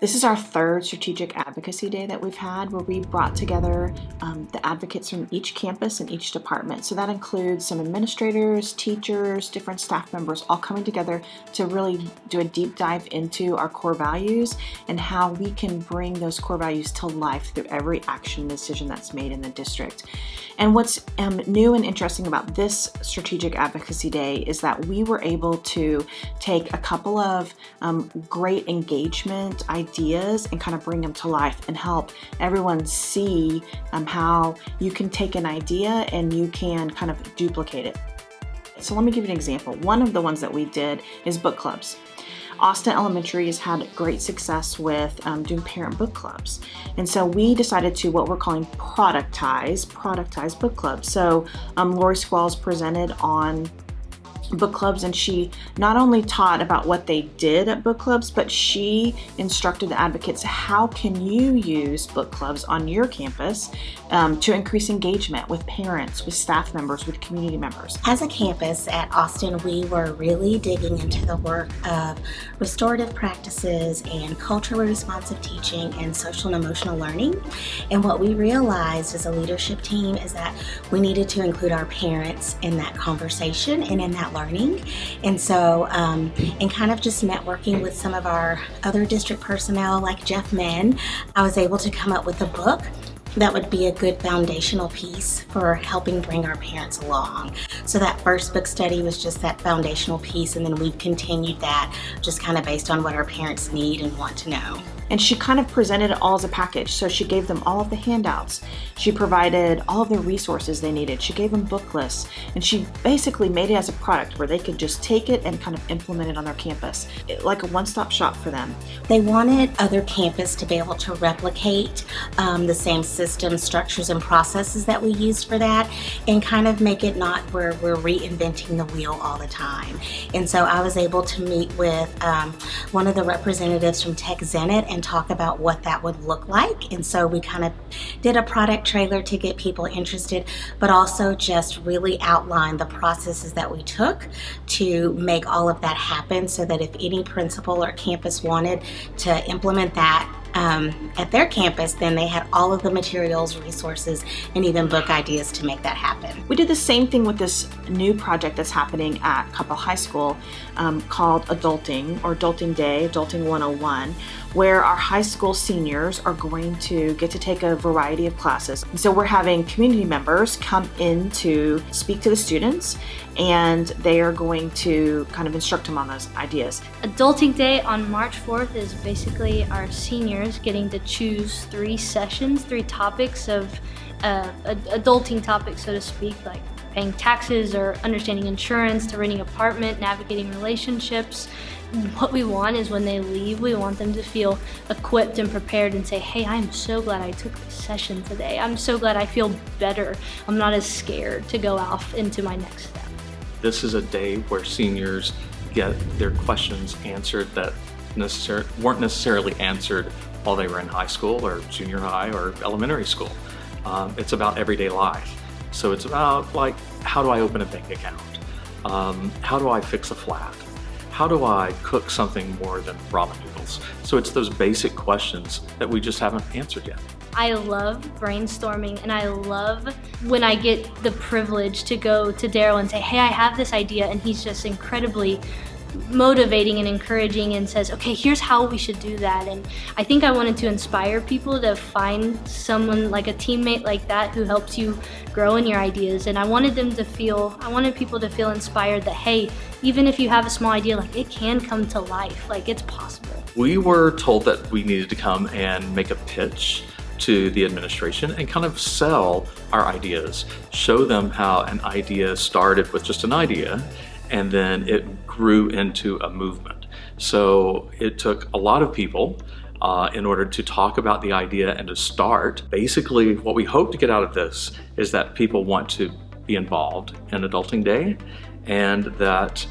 This is our third strategic advocacy day that we've had, where we brought together the advocates from each campus and each department. So that includes some administrators, teachers, different staff members, all coming together to really do a deep dive into our core values and how we can bring those core values to life through every action and decision that's made in the district. And what's new and interesting about this strategic advocacy day is that we were able to take a couple of great engagement ideas and kind of bring them to life and help everyone see how you can take an idea and you can kind of duplicate it. So let me give you an example. One of the ones that we did is book clubs. Austin Elementary has had great success with doing parent book clubs. And so we decided to what we're calling productized book clubs. So Lori Squalls presented on book clubs, and she not only taught about what they did at book clubs, but she instructed the advocates how can you use book clubs on your campus to increase engagement with parents, with staff members, with community members. As a campus at Austin, we were really digging into the work of restorative practices and culturally responsive teaching and social and emotional learning. And what we realized as a leadership team is that we needed to include our parents in that conversation and in that learning. And so, and kind of just networking with some of our other district personnel like Jeff Menn, I was able to come up with a book that would be a good foundational piece for helping bring our parents along. So that first book study was just that foundational piece, and then we've continued that just kind of based on what our parents need and want to know. And she kind of presented it all as a package. So she gave them all of the handouts. She provided all of the resources they needed. She gave them book lists. And she basically made it as a product where they could just take it and kind of implement it on their campus, like a one-stop shop for them. They wanted other campuses to be able to replicate the same systems, structures, and processes that we used for that, and kind of make it not where we're reinventing the wheel all the time. And so I was able to meet with one of the representatives from Tech Zenit and talk about what that would look like. And so we kind of did a product trailer to get people interested, but also just really outline the processes that we took to make all of that happen, so that if any principal or campus wanted to implement that at their campus, then they had all of the materials, resources, and even book ideas to make that happen. We did the same thing with this new project that's happening at Coppell High School called Adulting, or Adulting Day, Adulting 101, where our high school seniors are going to get to take a variety of classes. And so we're having community members come in to speak to the students, and they are going to kind of instruct them on those ideas. Adulting Day on March 4th is basically our seniors getting to choose 3 sessions, 3 topics of adulting topics, so to speak, like paying taxes or understanding insurance to renting an apartment, navigating relationships. What we want is when they leave, we want them to feel equipped and prepared and say, hey, I'm so glad I took this session today. I'm so glad I feel better. I'm not as scared to go off into my next step. This is a day where seniors get their questions answered that weren't necessarily answered while they were in high school or junior high or elementary school. It's about everyday life. So it's about, like, how do I open a bank account? How do I fix a flat? How do I cook something more than ramen noodles? So it's those basic questions that we just haven't answered yet. I love brainstorming, and I love when I get the privilege to go to Daryl and say, hey, I have this idea, and he's just incredibly motivating and encouraging and says, okay, here's how we should do that. And I think I wanted to inspire people to find someone like a teammate like that who helps you grow in your ideas. And I wanted people to feel inspired that, hey, even if you have a small idea, like, it can come to life, like, it's possible. We were told that we needed to come and make a pitch to the administration and kind of sell our ideas, show them how an idea started with just an idea, and then it grew into a movement. So it took a lot of people in order to talk about the idea and to start. Basically, what we hope to get out of this is that people want to be involved in Adulting Day, and that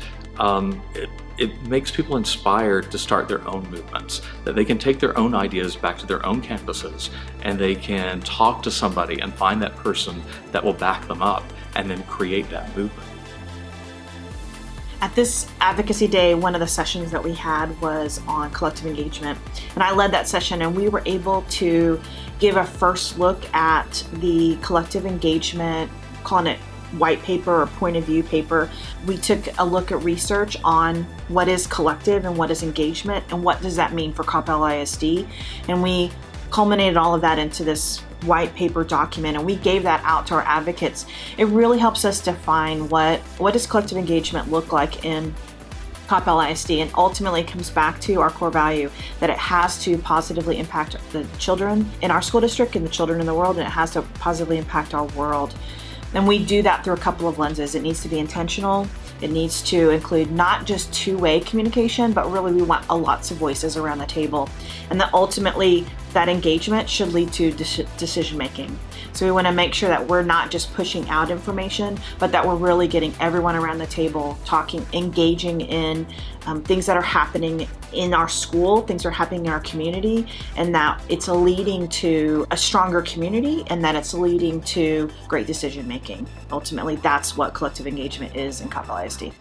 it makes people inspired to start their own movements, that they can take their own ideas back to their own campuses, and they can talk to somebody and find that person that will back them up and then create that movement. At this Advocacy Day, one of the sessions that we had was on collective engagement. And I led that session, and we were able to give a first look at the collective engagement, calling it white paper or point of view paper. We took a look at research on what is collective and what is engagement and what does that mean for Coppell ISD. And we culminated all of that into this white paper document, and we gave that out to our advocates. It really helps us define what does collective engagement look like in Coppell ISD, and ultimately comes back to our core value that it has to positively impact the children in our school district and the children in the world, and it has to positively impact our world. And we do that through a couple of lenses. It needs to be intentional. It needs to include not just two-way communication, but really we want lots of voices around the table. And that ultimately that engagement should lead to decision making. So we want to make sure that we're not just pushing out information, but that we're really getting everyone around the table talking, engaging in things that are happening in our school, things that are happening in our community, and that it's leading to a stronger community and that it's leading to great decision making. Ultimately, that's what collective engagement is in Coppell ISD.